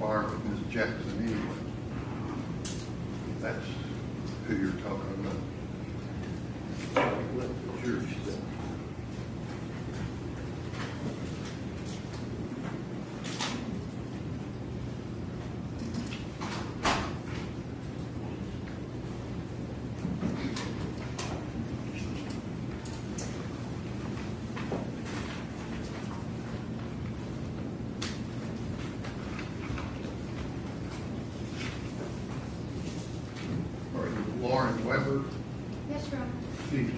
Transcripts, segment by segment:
inquire with Ms. Jackson anyway. That's who you're talking about. It's yours. Lauren Weber. Yes, Your Honor. Please,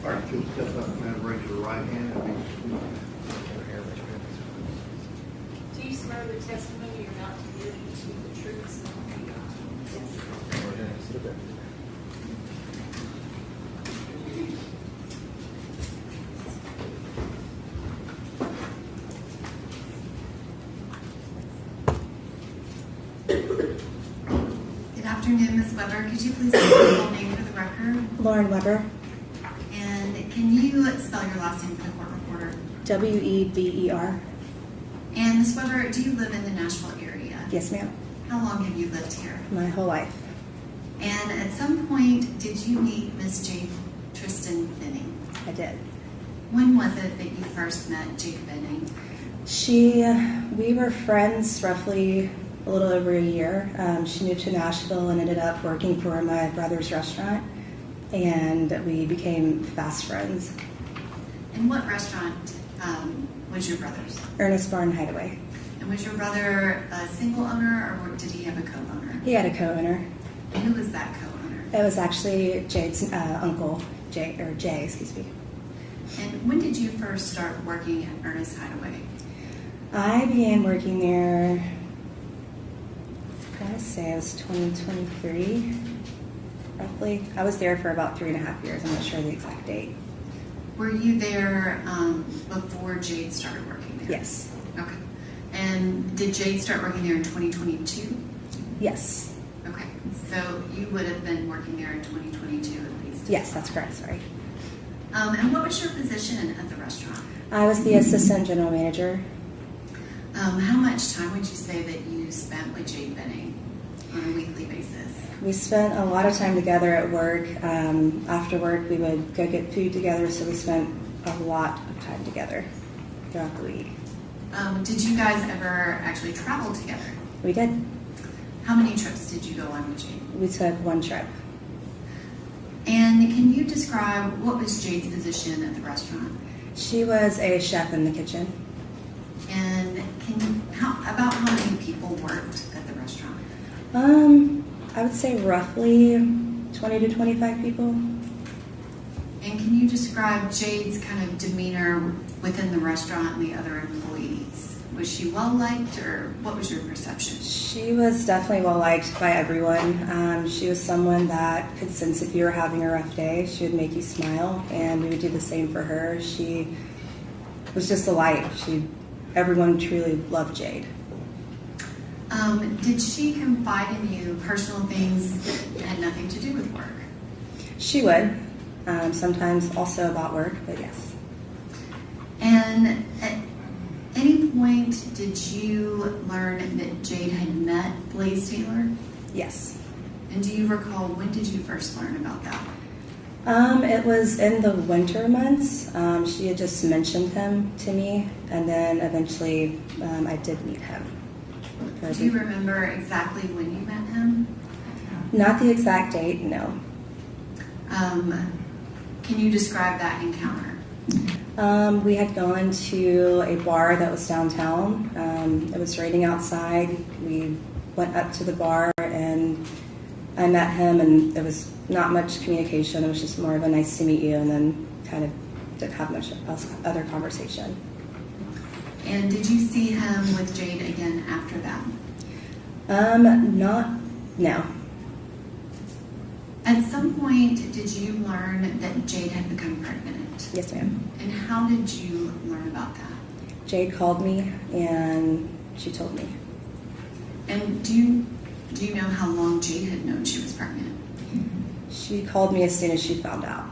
all right, you'll step up and raise your right hand and be sworn. Do you swear the testimony you're about to give you to the truth, so help you God? Good afternoon, Ms. Weber. Could you please give your full name for the record? Lauren Weber, And can you spell your last name for the court reporter? Weber. And Ms. Weber, do you live in the Nashville area? Yes, ma'am. How long have you lived here? My whole life. And at some point, did you meet Ms. Jade Benning? I did. When was it that you first met Jade Benning? We were friends roughly a little over a year. She moved to Nashville and ended up working for my brother's restaurant, and we became fast friends. And what restaurant was your brother's? Ernest Barn Hideaway. And was your brother a single owner, or did he have a co-owner? He had a co-owner. And who was that co-owner? It was actually Jade's uncle, Jay, excuse me. And when did you first start working at Ernest Hideaway? I began working there, I want to say it was 2023, roughly. I was there for about 3.5 years. I'm not sure the exact date. Were you there before Jade started working there? Yes. Okay. And did Jade start working there in 2022? Yes. Okay. So you would have been working there in 2022 at least? Yes, that's correct. Sorry. And what was your position at the restaurant? I was the assistant general manager. How much time would you say that you spent with Jade Benning on a weekly basis? We spent a lot of time together at work. After work, we would go get food together, so we spent a lot of time together throughout the week. Did you guys ever actually travel together? We did. How many trips did you go on with Jade? We took one trip. And can you describe what was Jade's position at the restaurant? She was a chef in the kitchen. And about how many people worked at the restaurant? I would say roughly 20 to 25 people. And can you describe Jade's kind of demeanor within the restaurant and the other employees? Was she well liked, or what was your perception? She was definitely well liked by everyone. She was someone that could sense if you were having a rough day. She would make you smile, and we would do the same for her. She was just a light. Everyone truly loved Jade. Did she confide in you personal things that had nothing to do with work? She would. Sometimes also about work, but yes. And at any point, did you learn that Jade had met Blaise Taylor? Yes. And do you recall, when did you first learn about that? It was in the winter months. She had just mentioned him to me, and then eventually I did meet him. Do you remember exactly when you met him? Not the exact date, no. Can you describe that encounter? We had gone to a bar that was downtown. It was raining outside. We went up to the bar and I met him, and there was not much communication. It was just more of a nice to meet you, and then kind of didn't have much else, other conversation. And did you see him with Jade again after that? No. At some point, did you learn that Jade had become pregnant? Yes, ma'am. And how did you learn about that? Jade called me and she told me. And do you know how long Jade had known she was pregnant? She called me as soon as she found out.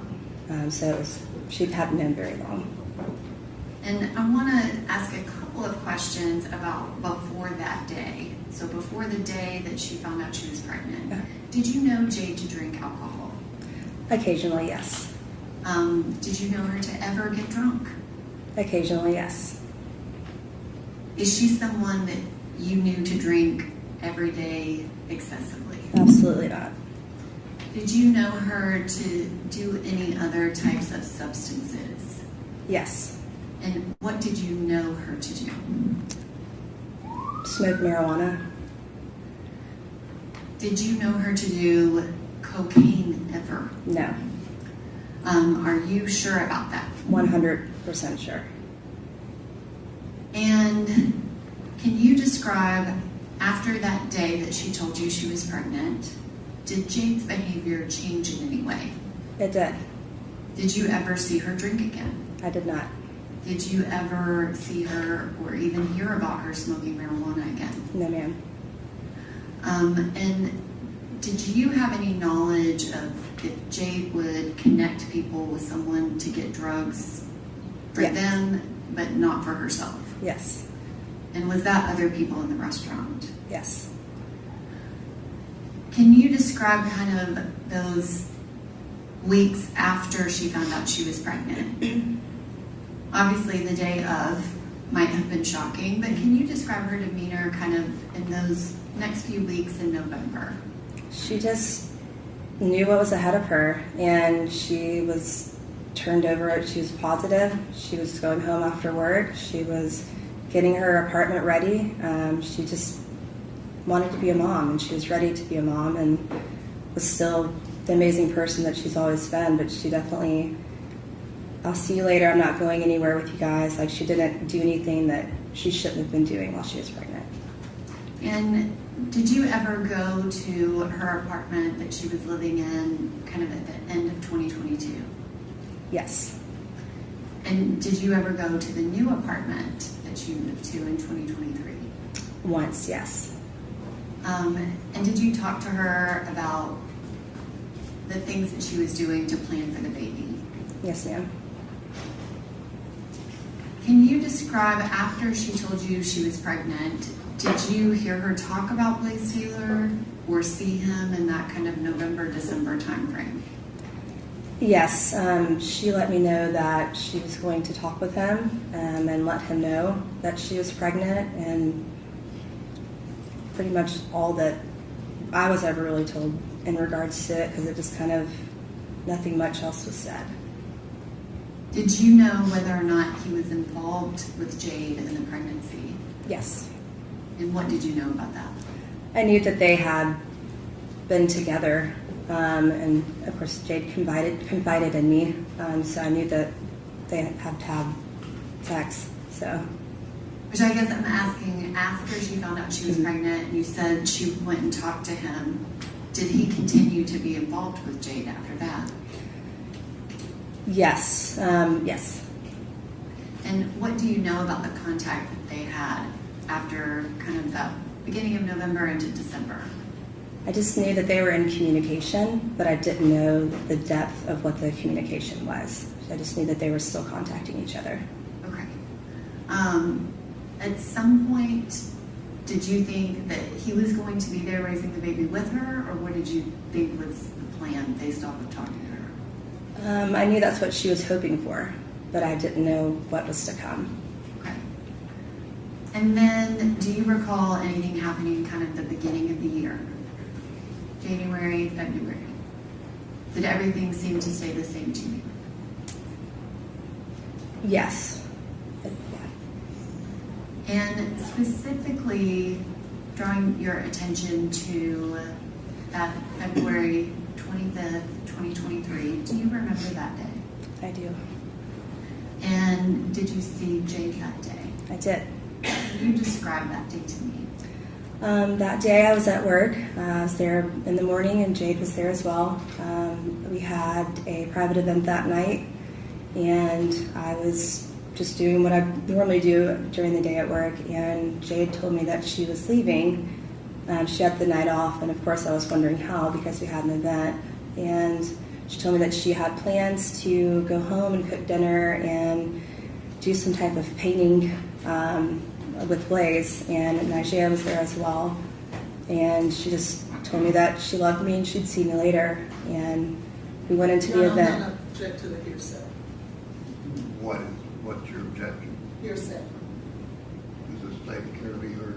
She hadn't known very long. And I want to ask a couple of questions about before that day. So before the day that she found out she was pregnant, did you know Jade to drink alcohol? Occasionally, yes. Did you know her to ever get drunk? Occasionally, yes. Is she someone that you knew to drink every day excessively? Absolutely not. Did you know her to do any other types of substances? Yes. And what did you know her to do? Smoke marijuana? Did you know her to do cocaine ever? No. Are you sure about that? 100% sure. And can you describe, after that day that she told you she was pregnant, did Jade's behavior change in any way? It did. Did you ever see her drink again? I did not. Did you ever see her or even hear about her smoking marijuana again? No, ma'am. And did you have any knowledge of if Jade would connect people with someone to get drugs for Yes. them, but not for herself? Yes. And was that other people in the restaurant? Yes. Can you describe kind of those weeks after she found out she was pregnant? Obviously, the day of might have been shocking, but can you describe her demeanor kind of in those next few weeks in November? She just knew what was ahead of her, and she was turned over. She was positive. She was going home after work. She was getting her apartment ready. She just wanted to be a mom, and she was ready to be a mom, and was still the amazing person that she's always been. But she definitely, I'll see you later, I'm not going anywhere with you guys. Like, she didn't do anything that she shouldn't have been doing while she was pregnant. And did you ever go to her apartment that she was living in kind of at the end of 2022? Yes. And did you ever go to the new apartment that you moved to in 2023? Once, yes. And did you talk to her about the things that she was doing to plan for the baby? Yes, ma'am. Can you describe, after she told you she was pregnant, did you hear her talk about Blaise Taylor or see him in that kind of November, December timeframe? Yes, she let me know that she was going to talk with him and let him know that she was pregnant, and pretty much all that I was ever really told in regards to it, because it just kind of, nothing much else was said. Did you know whether or not he was involved with Jade in the pregnancy? Yes. And what did you know about that? I knew that they had been together, and of course Jade confided in me, so I knew that they had to have sex. So, Which I guess I'm asking, after she found out she was pregnant, and you said she went and talked to him, did he continue to be involved with Jade after that? yes, yes. And what do you know about the contact that they had after kind of the beginning of November into December? I just knew that they were in communication, but I didn't know the depth of what the communication was. I just knew that they were still contacting each other. Okay. At some point, did you think that he was going to be there raising the baby with her, or what did you think was the plan based off of talking to her? I knew that's what she was hoping for, but I didn't know what was to come. Okay. And then, do you recall anything happening kind of the beginning of the year? January, February? Did everything seem to stay the same to you? Yes. Yeah. And specifically drawing your attention to that February 25th, 2023, do you remember that day? I do. And did you see Jade that day? I did. Can you describe that day to me? That day I was at work. I was there in the morning and Jade was there as well. We had a private event that night and I was just doing what I normally do during the day at work, and Jade told me that she was leaving. She had the night off, and of course I was wondering how, because we had an event. And she told me that she had plans to go home and cook dinner and do some type of painting with Blaise, and Najee was there as well. And she just told me that she loved me and she'd see me later. And we went into the event. I'm going to object to the hearsay. What's your objection? Hearsay. Does the statement care to be heard?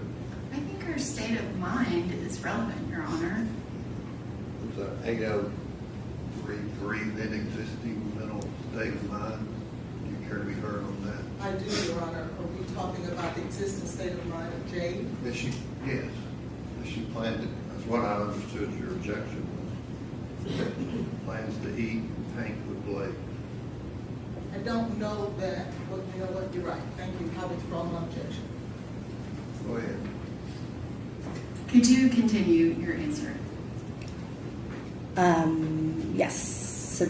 I think her state of mind is relevant, Your Honor. Was that 803 then existing mental state of mind? Do you care to be heard on that? I do, Your Honor. Are we talking about the existing state of mind of Jade? Yes, she planned it. That's what I understood your objection was. Plans to eat and paint with Blaise. I don't know that, but you know what, you're right. Thank you. I withdraw my objection. Go ahead. Could you continue your answer? Yes. So,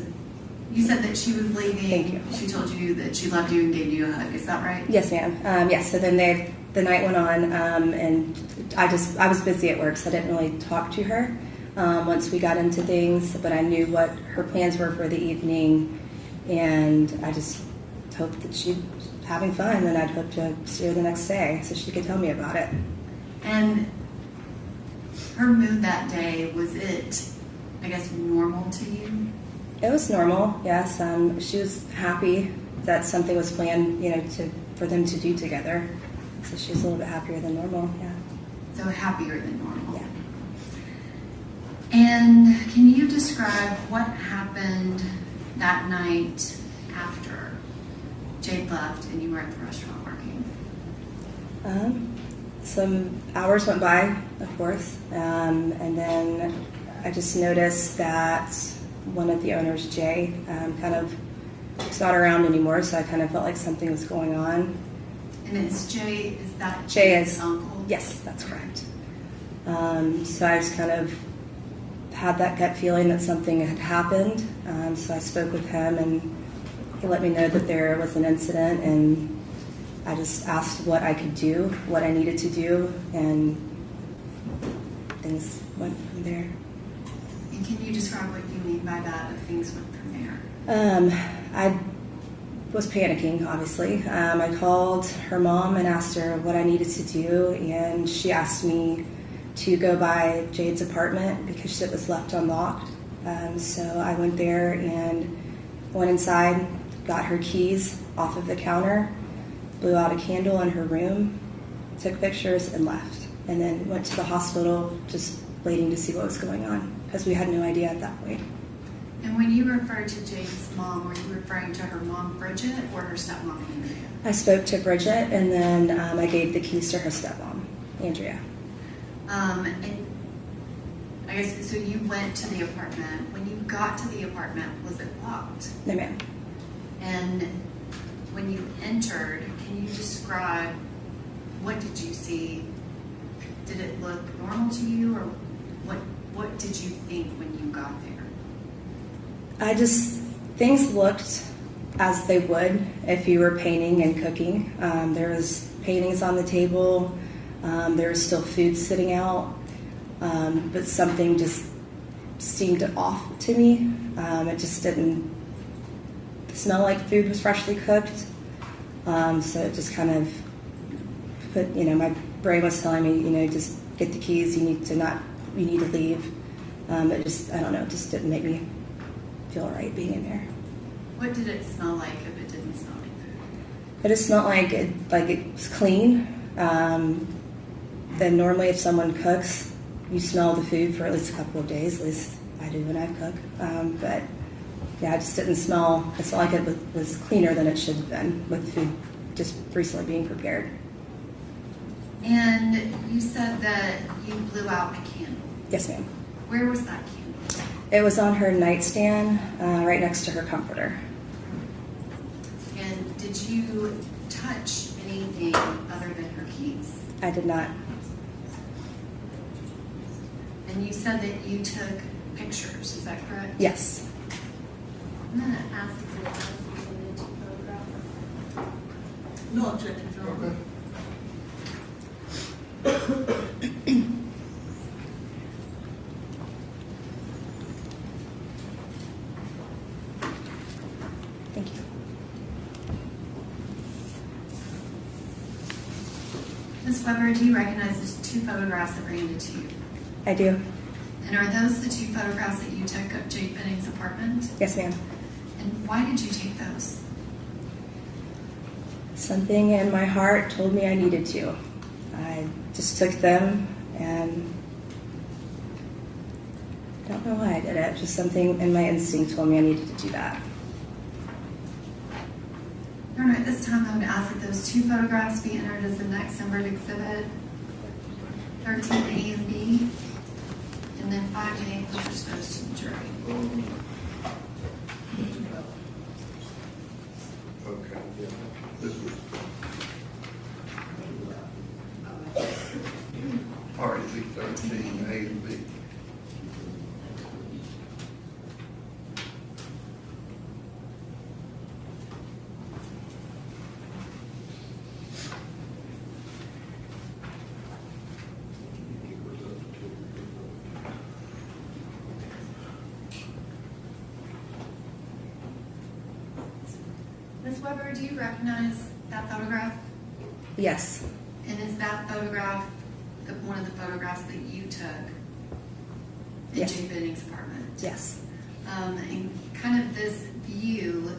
You said that she was leaving. Thank you. She told you that she loved you and gave you a hug. Is that right? yes, ma'am. Yes. So then the night went on, and I was busy at work, so I didn't really talk to her once we got into things. But I knew what her plans were for the evening, and I just hoped that she'd having fun, and I'd hope to see her the next day so she could tell me about it. And her mood that day, was it, I guess, normal to you? It was normal, yes. She was happy that something was planned, for them to do together. So she was a little bit happier than normal, yeah. So happier than normal. Yeah. And can you describe what happened that night after Jade left and you were at the restaurant working? Some hours went by, of course, and then I just noticed that one of the owners, Jay, was not around anymore, so I kind of felt like something was going on. And is that Jay Jade's is, uncle? yes, that's correct. So I just kind of had that gut feeling that something had happened. So I spoke with him, and he let me know that there was an incident, and I just asked what I could do, what I needed to do, and things went from there. And can you describe what you mean by that, if things went from there? I was panicking, obviously. I called her mom and asked her what I needed to do, and she asked me to go by Jade's apartment because it was left unlocked. So I went there and went inside, got her keys off of the counter, blew out a candle in her room, took pictures, and left. And then went to the hospital just waiting to see what was going on because we had no idea at that point. And when you referred to Jade's mom, were you referring to her mom, Bridget, or her stepmom, Andrea? I spoke to Bridget, and then I gave the keys to her stepmom, Andrea. And I guess, so you went to the apartment. When you got to the apartment, was it locked? No, ma'am. And when you entered, can you describe, what did you see? Did it look normal to you, or what did you think when you got there? Things looked as they would if you were painting and cooking. There was paintings on the table. There was still food sitting out. But something just seemed off to me. It just didn't smell like food was freshly cooked. So it just kind of put, my brain was telling me, just get the keys, you need to leave. It just, I don't know, it just didn't make me feel right being in there. What did it smell like if it didn't smell like food? It just smelled like it was clean. Then normally if someone cooks, you smell the food for at least a couple of days. At least I do when I cook. But yeah, it just didn't smell. It smelled like it was cleaner than it should have been with food just recently being prepared. And you said that you blew out a candle. Yes, ma'am. Where was that candle? It was on her nightstand, right next to her comforter. And did you touch anything other than her keys? I did not. And you said that you took pictures, is that correct? Yes. I'm gonna ask if there's the two photographs. No objection, Your Honor. Okay. Thank you. Ms. Weber, do you recognize the two photographs that were handed to you? I do. And are those the two photographs that you took of Jade Benning's apartment? Yes, ma'am. And why did you take those? Something in my heart told me I needed to. I just took them, and I don't know why I did it. Just something in my instinct told me I needed to do that. Your Honor, at this time, I would ask that those two photographs be entered as the next numbered exhibit, 13A and B, and then 5A, which was goes to the jury. Okay, yeah. This was. All right, B 13, A and B. Ms. Weber, do you recognize that photograph? Yes. And is that photograph one of the photographs that you took in Yes. Jade Benning's apartment? Yes. And kind of this view,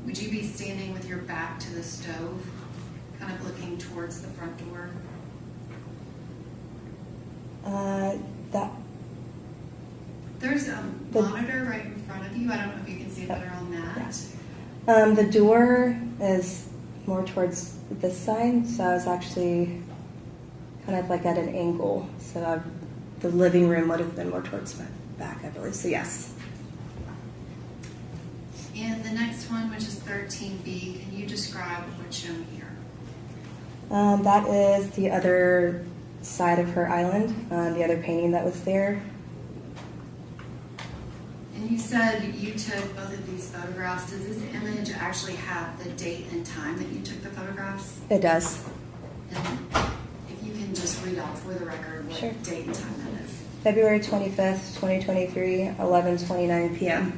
would you be standing with your back to the stove, kind of looking towards the front door? That There's a The- monitor right in front of you. I don't know if you can see it better on that. the door is more towards this side, so I was actually kind of like at an angle. So the living room would have been more towards my back, I believe. So yes. And the next one, which is 13B, can you describe what's shown here? That is the other side of her island, the other painting that was there. And you said you took both of these photographs. Does this image actually have the date and time that you took the photographs? It does. And if you can just read out for the record what Sure. date and time that is. February 25th, 2023, 11:29 p.m.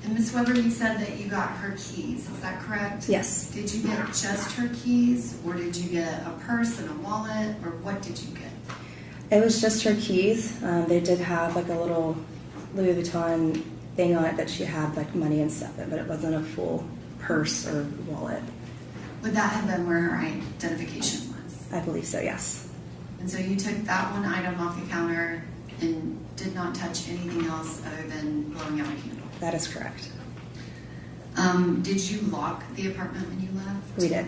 And Ms. Weber, you said that you got her keys. Is that correct? Yes. Did you get just her keys, or did you get a purse and a wallet, or what did you get? It was just her keys. They did have like a little Louis Vuitton thing on it that she had like money and stuff in, but it wasn't a full purse or wallet. Would that have been where her identification was? I believe so, yes. And so you took that one item off the counter and did not touch anything else other than blowing out a candle? That is correct. Did you lock the apartment when you left? We did.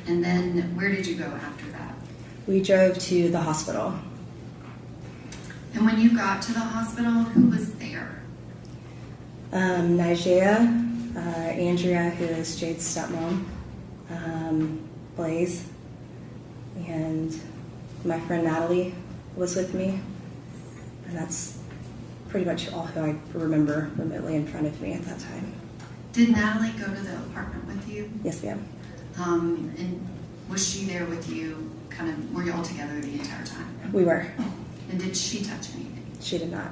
And then where did you go after that? We drove to the hospital. And when you got to the hospital, who was there? Nigea, Andrea, who is Jade's stepmom, Blaise, and my friend Natalie was with me. And that's pretty much all who I remember remotely in front of me at that time. Did Natalie go to the apartment with you? Yes, ma'am. And was she there with you? Were you all together the entire time? We were. And did she touch anything? She did not.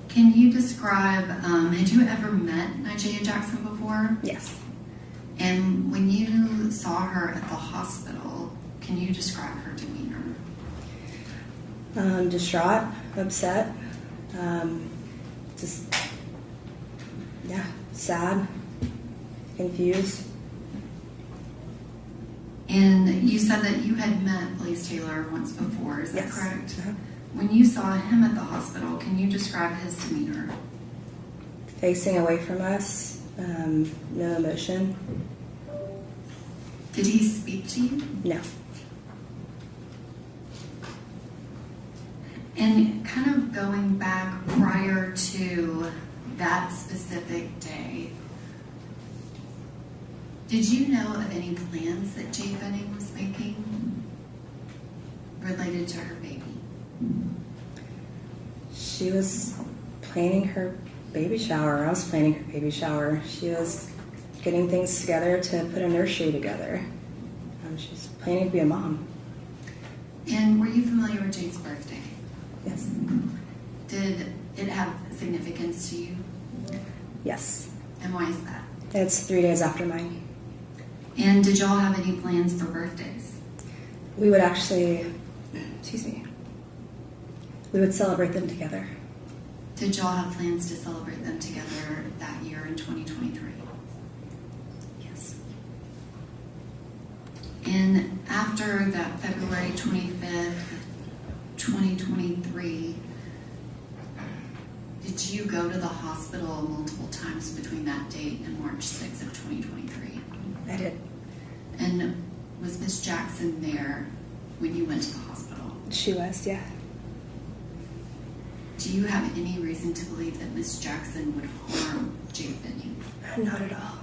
Can you describe, had you ever met Nigea Jackson before? Yes. And when you saw her at the hospital, can you describe her demeanor? Distraught, upset, sad, confused. And you said that you had met Blaise Taylor once before, is that Yes. correct? Uh-huh. When you saw him at the hospital, can you describe his demeanor? Facing away from us, no emotion. Did he speak to you? No. And kind of going back prior to that specific day, did you know of any plans that Jade Benning was making related to her baby? She was planning her baby shower. I was planning her baby shower. She was getting things together to put a nursery together. She's planning to be a mom. And were you familiar with Jade's birthday? Yes. Did it have significance to you? Yes. And why is that? It's 3 days after mine. And did y'all have any plans for birthdays? We would actually, we would celebrate them together. Did y'all have plans to celebrate them together that year in 2023? Yes. And after that February 25th, 2023, did you go to the hospital multiple times between that date and March 6th of 2023? I did. And was Miss Jackson there when you went to the hospital? She was, yeah. Do you have any reason to believe that Miss Jackson would harm Jade Benning? Not at all.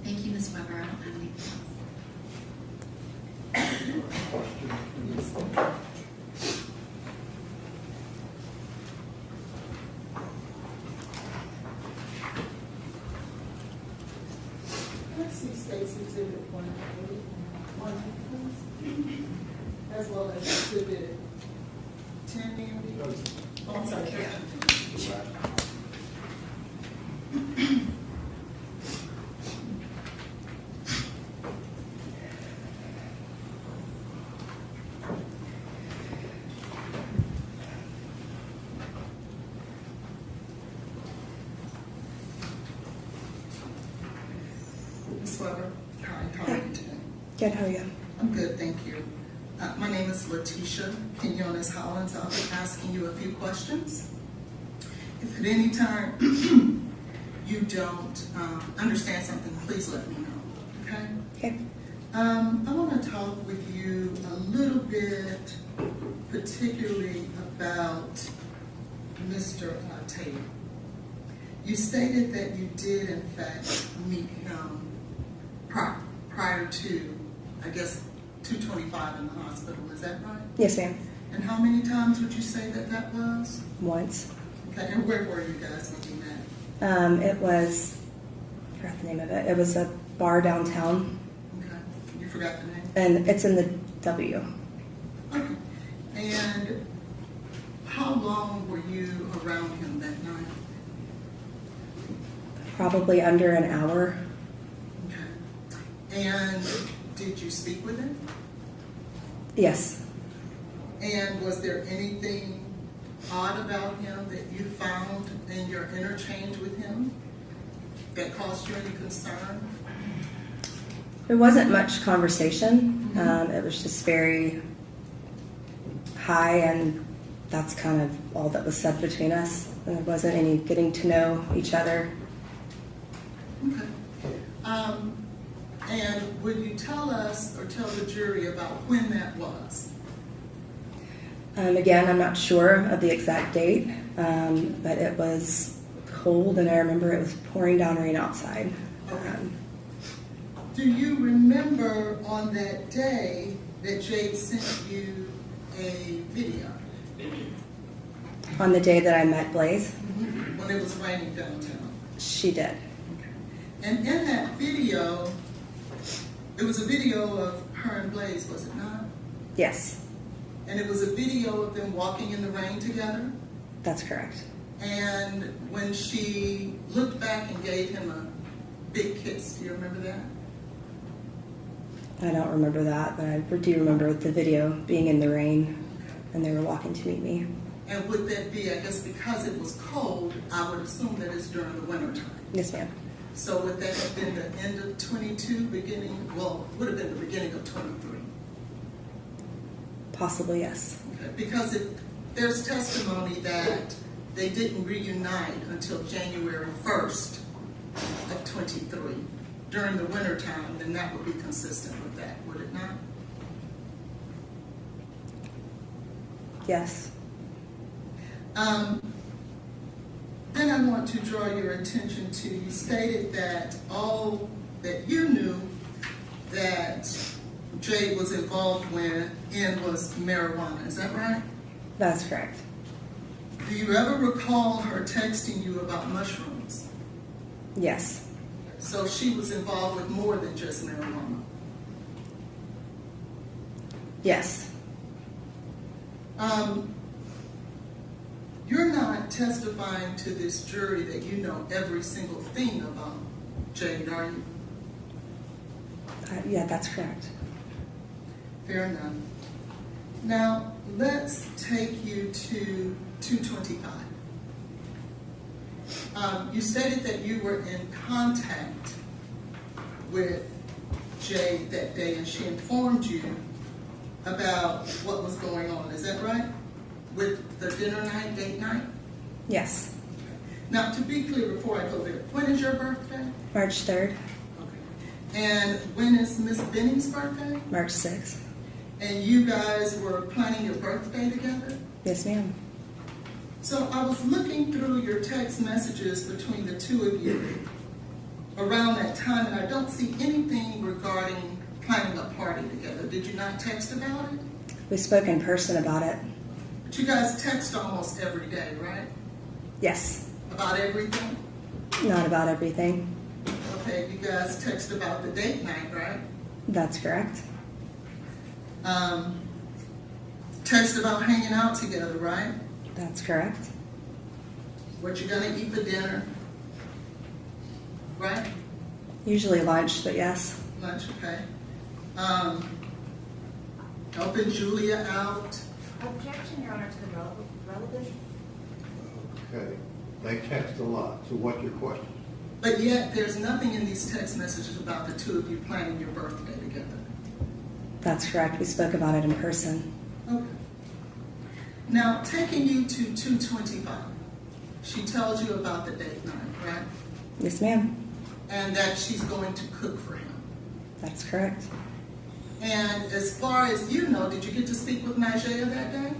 Thank you, Ms. Weber. I don't have anything else. Let's see Stacy exhibit 1, please. As well as exhibit 10, Mandy. Oh, I'm sorry. Ms. Weber, hi, how are you today? Good, how are you? I'm good, thank you. My name is Letitia Quinones Hollins. I'll be asking you a few questions. If at any time you don't understand something, please let me know, okay? Okay. I want to talk with you a little bit, particularly about Mr. Taylor. You stated that you did, in fact, meet him prior to, I guess, 225 in the hospital. Is that right? Yes, ma'am. And how many times would you say that that was? Once. Okay, and where were you guys when you met? It was, I forgot the name of it. It was a bar downtown, Okay, you forgot the name? and it's in the W. Okay. And how long were you around him that night? Probably under an hour. Okay. And did you speak with him? Yes. And was there anything odd about him that you found in your interchange with him that caused you any concern? There wasn't much conversation. It was just very high, and that's kind of all that was said between us. There wasn't any getting to know each other. Okay. And would you tell us or tell the jury about when that was? Again, I'm not sure of the exact date, but it was cold, and I remember it was pouring down rain outside. Okay. Do you remember on that day that Jade sent you a video? On the day that I met Blaise, When it was raining downtown? she did. And in that video, it was a video of her and Blaise, was it not? Yes, And it was a video of them walking in the rain together. that's correct. And when she looked back and gave him a big kiss, do you remember that? I don't remember that, but I do remember the video being in the rain, and they were walking to meet me. And would that be, I guess because it was cold, I would assume that it's during the winter time. Yes, ma'am. So would that have been the end of 22, beginning, well, would have been the beginning of 23? Possibly, yes. Okay, because there's testimony that they didn't reunite until January 1st of 23 during the winter time, then that would be consistent with that, would it not? Yes. Then I want to draw your attention to, you stated that all that you knew that Jade was involved in was marijuana, is that right? That's correct. Do you ever recall her texting you about mushrooms? Yes. So she was involved with more than just marijuana. Yes. You're not testifying to this jury that you know every single thing about Jade, are you? Yeah, that's correct. Fair enough. Now, let's take you to 225. You stated that you were in contact with Jade that day and she informed you about what was going on. Is that right? With the dinner night, date night? Yes. Now, to be clear before I go there, when is your birthday? March 3rd, Okay. And when is Miss Benning's birthday? March 6th. And you guys were planning your birthday together? Yes, ma'am. So I was looking through your text messages between the two of you around that time, and I don't see anything regarding planning a party together. Did you not text about it? We spoke in person about it. But you guys text almost every day, right? Yes. About everything? Not about everything. Okay, you guys text about the date night, right? That's correct. Text about hanging out together, right? That's correct. What you're gonna eat for dinner, right? Usually lunch, but yes. Lunch, okay. Helping Julia out. Objection, Your Honor, to the relevance. Okay, they text a lot, so what's your question? But yet, there's nothing in these text messages about the two of you planning your birthday together. That's correct. We spoke about it in person. Okay. Now, taking you to 225, she tells you about the date night, right? Yes, ma'am. And that she's going to cook for him. That's correct. And as far as you know, did you get to speak with Nashville that day?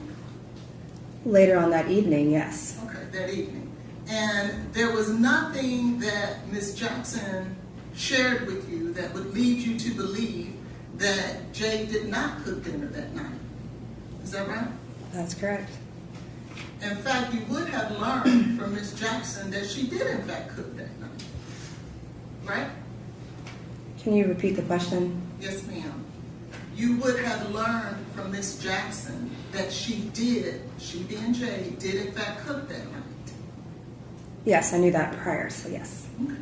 Later on that evening, yes. Okay, that evening. And there was nothing that Ms. Jackson shared with you that would lead you to believe that Jade did not cook dinner that night. Is that right? That's correct. In fact, you would have learned from Ms. Jackson that she did in fact cook that night. Right? Can you repeat the question? Yes, ma'am. You would have learned from Ms. Jackson that she being Jade, did in fact cook that night. Yes, I knew that prior, so yes. Okay.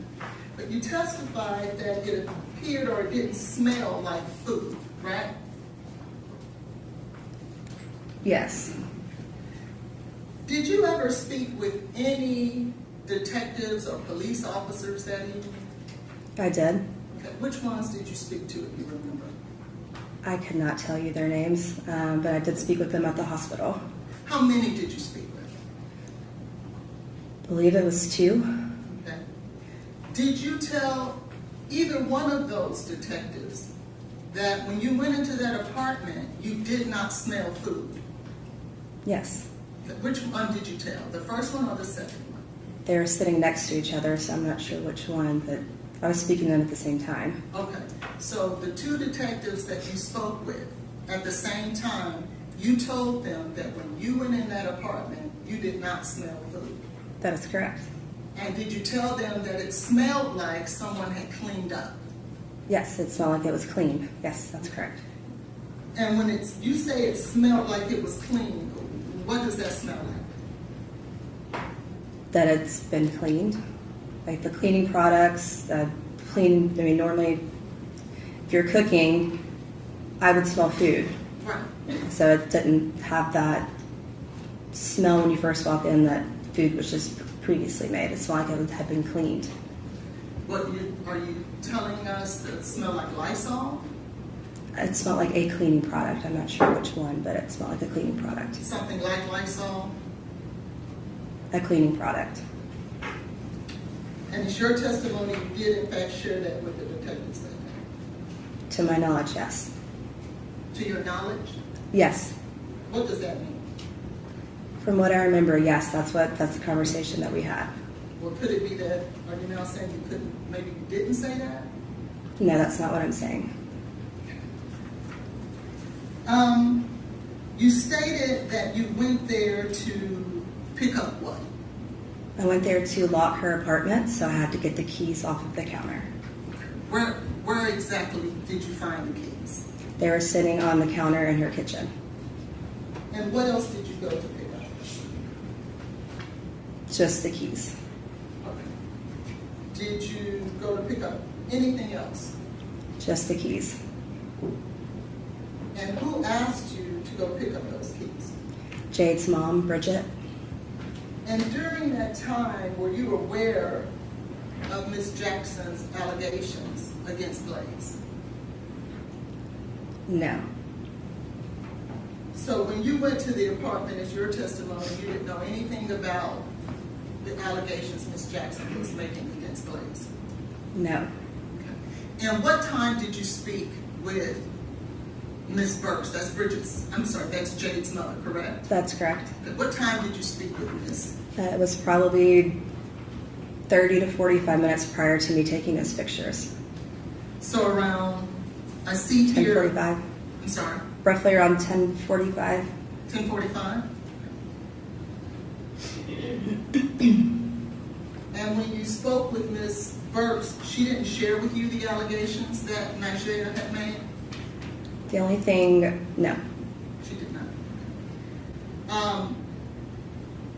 But you testified that it appeared or it didn't smell like food, right? Yes. Did you ever speak with any detectives or police officers that evening? I did. Okay. Which ones did you speak to, if you remember? I could not tell you their names, but I did speak with them at the hospital. How many did you speak with? I believe it was 2. Okay. Did you tell either one of those detectives that when you went into that apartment, you did not smell food? Yes. Which one did you tell? The first one or the second one? They were sitting next to each other, so I'm not sure which one, but I was speaking to them at the same time. Okay. So the 2 detectives that you spoke with at the same time, you told them that when you went in that apartment, you did not smell food. That is correct. And did you tell them that it smelled like someone had cleaned up? Yes, it smelled like it was clean. Yes, that's correct. And when you say it smelled like it was clean, what does that smell like? That it's been cleaned. Like the cleaning products, normally if you're cooking, I would smell food. Right. So it didn't have that smell when you first walk in that food was just previously made. It smelled like it had been cleaned. Are you telling us that it smelled like Lysol? It smelled like a cleaning product. I'm not sure which one, but it smelled like a cleaning product. Something like Lysol? A cleaning product. And it's your testimony you did in fact share that with the detectives that day? To my knowledge, yes. To your knowledge? Yes. What does that mean? From what I remember, yes, that's the conversation that we had. Well, could it be that, are you now saying you couldn't, maybe you didn't say that? No, that's not what I'm saying. You stated that you went there to pick up what? I went there to lock her apartment, so I had to get the keys off of the counter. Where exactly did you find the keys? They were sitting on the counter in her kitchen. And what else did you go to pick up? Just the keys. Okay. Did you go to pick up anything else? Just the keys. And who asked you to go pick up those keys? Jade's mom, Bridget. And during that time, were you aware of Ms. Jackson's allegations against Blaise? No. So when you went to the apartment, as your testimony, you didn't know anything about the allegations Ms. Jackson was making against Blaise? No. Okay. And what time did you speak with Ms. Burks? That's that's Jade's mother, correct? That's correct. Okay. What time did you speak with Ms.? It was probably 30 to 45 minutes prior to me taking those pictures. So around, I see here. 10:45. I'm sorry. Roughly around 10:45. 10:45. And when you spoke with Ms. Burks, she didn't share with you the allegations that Nashville had made? The only thing, no. She did not.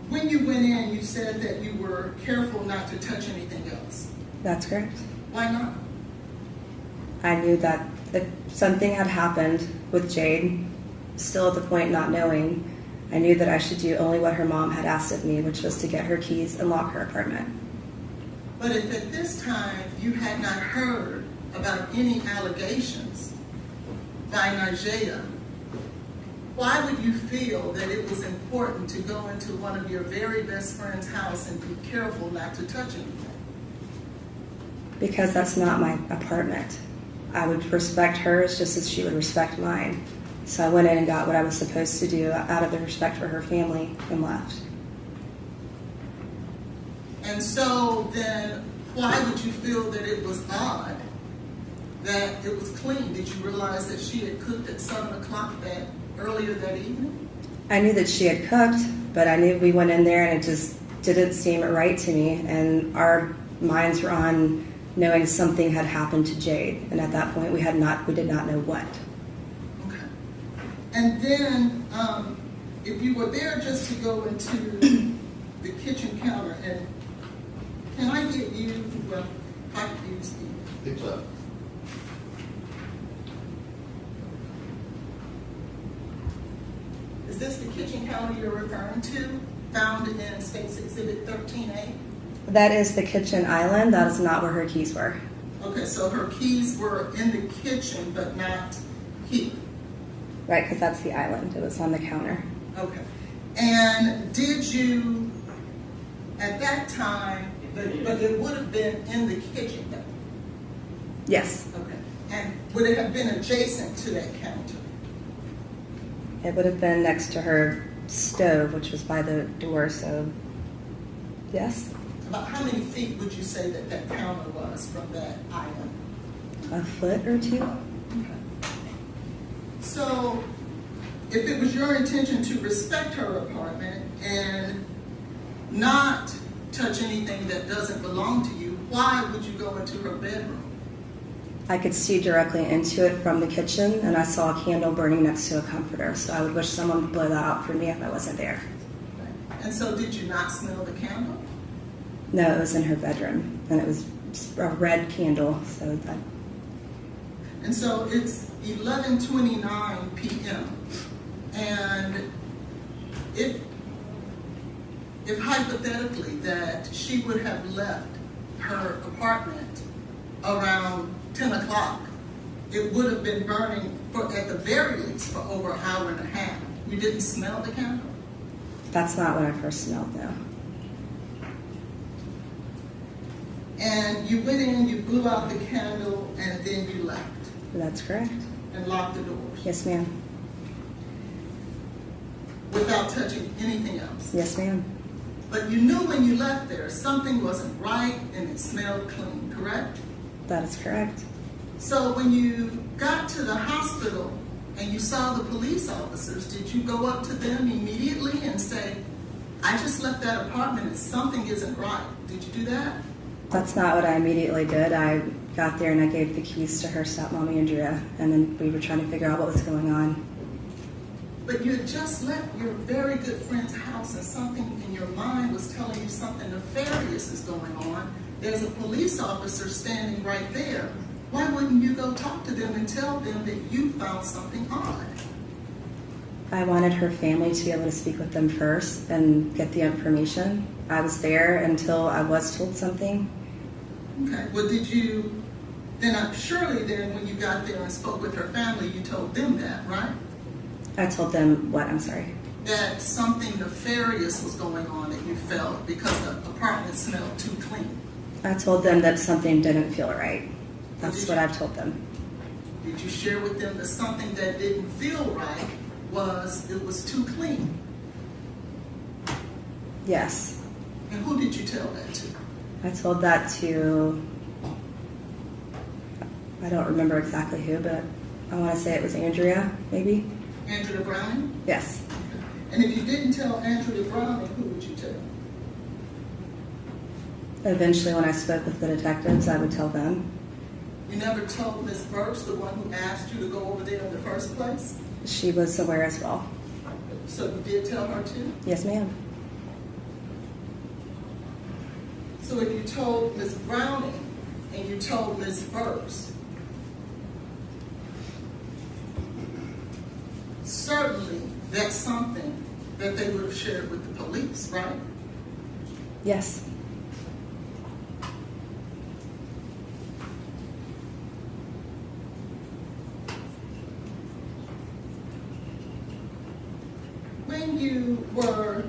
When you went in, you said that you were careful not to touch anything else. That's correct. Why not? I knew that something had happened with Jade, still at the point not knowing. I knew that I should do only what her mom had asked of me, which was to get her keys and lock her apartment. But if at this time you had not heard about any allegations by Najeda, why would you feel that it was important to go into one of your very best friend's house and be careful not to touch anything? Because that's not my apartment. I would respect hers just as she would respect mine. So I went in and got what I was supposed to do out of the respect for her family and left. And so then why would you feel that it was odd that it was clean? Did you realize that she had cooked at 7 o'clock earlier that evening? I knew that she had cooked, but I knew we went in there and it just didn't seem right to me. And our minds were on knowing something had happened to Jade. And at that point, we did not know what. Okay. And then if you were there just to go into the kitchen counter, and can I get you, well, I could use the, Picks up. is this the kitchen counter you're referring to, found in State's Exhibit 13A? That is the kitchen island. That is not where her keys were. Okay, so her keys were in the kitchen, but not here. Right, because that's the island. It was on the counter. Okay. And did you, at that time, but it would have been in the kitchen, though? Yes. Okay. And would it have been adjacent to that counter? It would have been next to her stove, which was by the door, so yes. About how many feet would you say that that counter was from that island? A foot or two. Okay. So, if it was your intention to respect her apartment and not touch anything that doesn't belong to you, why would you go into her bedroom? I could see directly into it from the kitchen, and I saw a candle burning next to a comforter, so I would wish someone would blow that out for me if I wasn't there. And so did you not smell the candle? No, it was in her bedroom, and it was a red candle, so that... And so it's 11:29 p.m. And if hypothetically that she would have left her apartment around 10 o'clock, it would have been burning for, at the very least, for over an hour and a half. You didn't smell the candle? That's not what I first smelled, no. And you went in, you blew out the candle, and then you left That's correct. and locked the doors Yes, ma'am. without touching anything else. Yes, ma'am. But you knew when you left there, something wasn't right and it smelled clean, correct? That is correct. So when you got to the hospital and you saw the police officers, did you go up to them immediately and say, I just left that apartment and something isn't right? Did you do that? That's not what I immediately did. I got there and I gave the keys to her stepmommy, Andrea, and then we were trying to figure out what was going on. But you had just left your very good friend's house and something in your mind was telling you something nefarious is going on. There's a police officer standing right there. Why wouldn't you go talk to them and tell them that you found something odd? I wanted her family to be able to speak with them first and get the information. I was there until I was told something. Okay, well did you, then surely then when you got there and spoke with her family, you told them that, right? I told them what? I'm sorry. That something nefarious was going on that you felt because the apartment smelled too clean. I told them that something didn't feel right. That's what I've told them. Did you share with them that something that didn't feel right was it was too clean? Yes. And who did you tell that to? I told that to, I don't remember exactly who, but I want to say it was Andrea, maybe? Andrea Browning? Yes. And if you didn't tell Andrea Browning, who would you tell? Eventually, when I spoke with the detectives, I would tell them. You never told Miss Birch, the one who asked you to go over there in the first place? She was aware as well. So you did tell her too? Yes, ma'am. So if you told Miss Browning and you told Miss Birch, certainly that's something that they would have shared with the police, right? Yes. When you were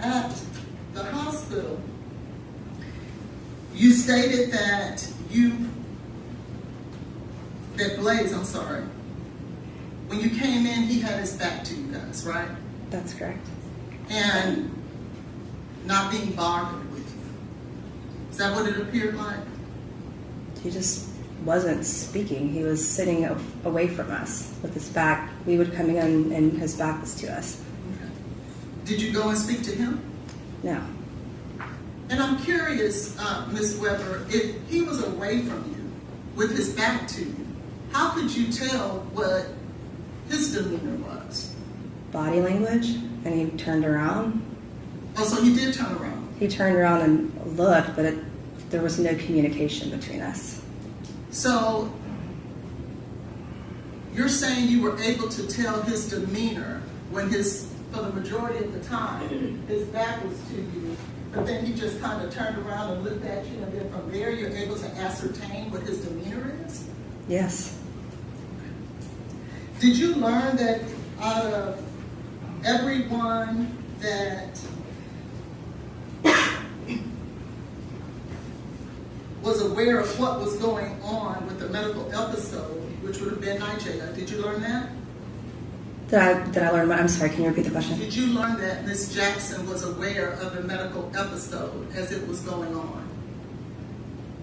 at the hospital, you stated that Blaise, I'm sorry, when you came in, he had his back to you guys, right? That's correct. And not being bothered with you. Is that what it appeared like? He just wasn't speaking. He was sitting away from us with his back. We would come in and his back was to us. Okay. Did you go and speak to him? No. And I'm curious, Ms. Weber, if he was away from you with his back to you, how could you tell what his demeanor was? Body language, and he turned around. Oh, so he did turn around. He turned around and looked, but there was no communication between us. So you're saying you were able to tell his demeanor when for the majority of the time, his back was to you, but then he just kind of turned around and looked at you, and then from there you're able to ascertain what his demeanor is? Yes. Did you learn that out of everyone that was aware of what was going on with the medical episode, which would have been Nigeria, did you learn that? Did I learn what? I'm sorry, can you repeat the question? Did you learn that Ms. Jackson was aware of the medical episode as it was going on?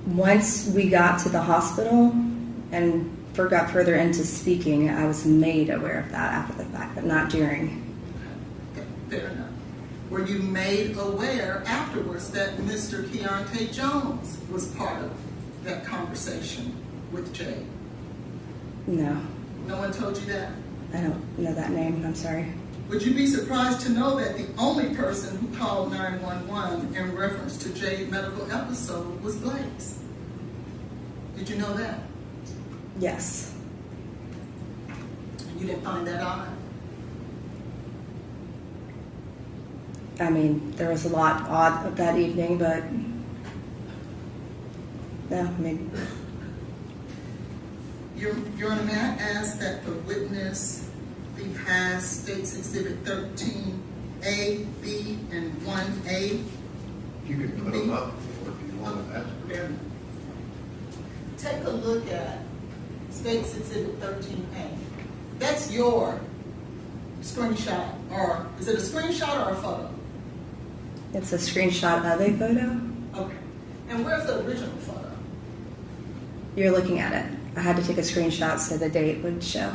Once we got to the hospital and got further into speaking, I was made aware of that after the fact, but not during. Okay, fair enough. Were you made aware afterwards that Mr. Keontae Jones was part of that conversation with Jade? No. No one told you that? I don't know that name, I'm sorry. Would you be surprised to know that the only person who called 911 in reference to Jade's medical episode was Blaise? Did you know that? Yes. You didn't find that odd? I mean, there was a lot odd that evening, but No, I mean, Your Honor, may I ask that the witness be passed State's Exhibit 13A, B, and 1A? You can put them up or if you want to ask. Fair enough. Take a look at State's Exhibit 13A. That's your screenshot, or is it a screenshot or a photo? it's a screenshot of a photo. Okay. And where's the original photo? You're looking at it. I had to take a screenshot so the date would show.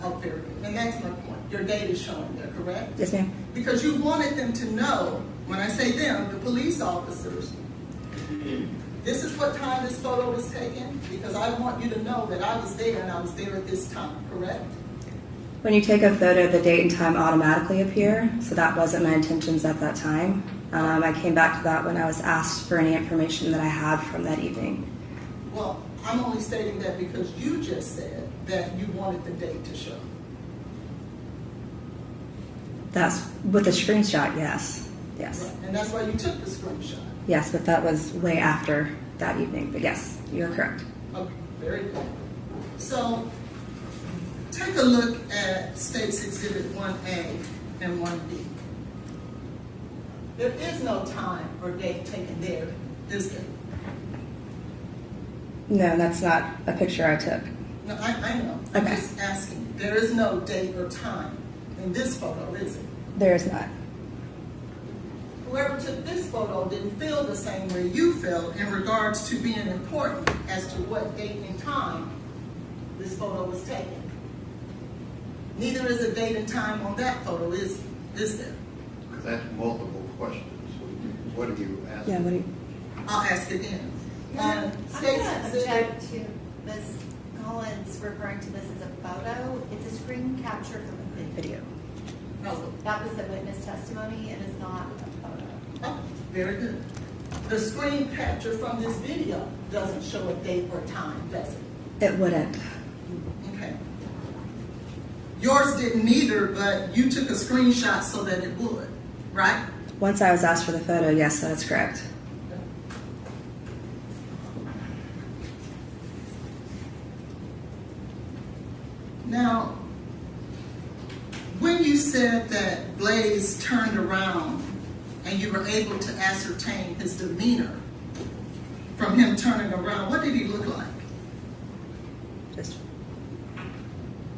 Oh, very good. And that's my point. Your date is showing there, correct? Yes, ma'am. Because you wanted them to know, when I say them, the police officers, this is what time this photo was taken, because I want you to know that I was there and I was there at this time, correct? When you take a photo, the date and time automatically appear, so that wasn't my intentions at that time. I came back to that when I was asked for any information that I had from that evening. Well, I'm only stating that because you just said that you wanted the date to show. That's with the screenshot, yes. Yes. Right. And that's why you took the screenshot. Yes, but that was way after that evening. But yes, you're correct. Okay, very good. So, take a look at State's Exhibit 1A and 1B. There is no time or date taken there, is there? No, that's not a picture I took. No, I know. I'm Okay. just asking. There is no date or time in this photo, is it? There is not. Whoever took this photo didn't feel the same way you felt in regards to being important as to what date and time this photo was taken. Neither is a date and time on that photo, is there? That's multiple questions. What are you asking? Yeah, what do you? I'll ask again. I'm State's going to Exhibit- object to Ms. Collins referring to this as a photo. It's a screen capture from a video. Video. No. That was the witness testimony. It is not a photo. Oh, very good. The screen capture from this video doesn't show a date or time, does it? It wouldn't. Okay. Yours didn't either, but you took a screenshot so that it would, right? Once I was asked for the photo, yes, that's correct. Now, when you said that Blaise turned around and you were able to ascertain his demeanor from him turning around, what did he look like? Just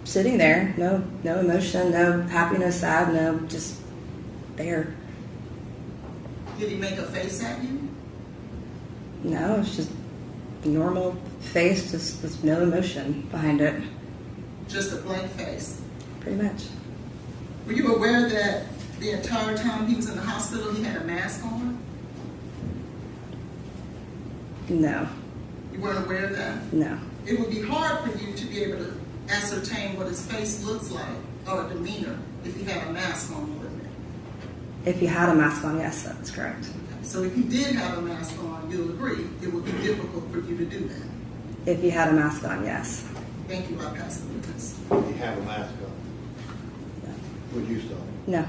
sitting there, no emotion, no happy, no sad, no, just there. Did he make a face at you? No, it's just a normal face, just with no emotion behind it, Just a blank face. pretty much. Were you aware that the entire time he was in the hospital, he had a mask on? No, You weren't aware of that? no. It would be hard for you to be able to ascertain what his face looks like or demeanor if he had a mask on, wouldn't it? If you had a mask on, yes, that's correct. So if he did have a mask on, you'll agree it would be difficult for you to do that. If you had a mask on, yes. Thank you, I pass the witness. You have a mask on. What you saw? No.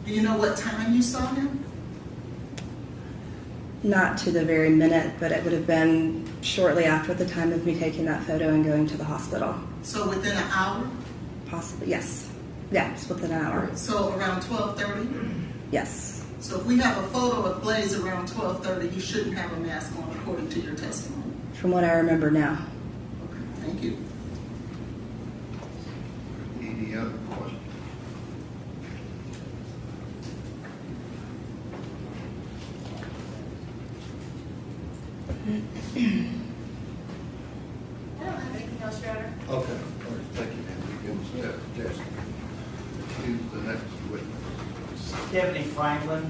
Do you know what time you saw him? Not to the very minute, but it would have been shortly after the time of me taking that photo and going to the hospital. So within an hour? Possibly, yes. Yeah, it's within an hour. So around 12:30? Yes. So if we have a photo of Blaise around 12:30, he shouldn't have a mask on according to your testimony. From what I remember now. Okay, thank you. Any other questions? I don't have anything else, Your Honor. Okay, all right, thank you, ma'am. You can step, Jason. Who's the next witness? Stephanie Franklin,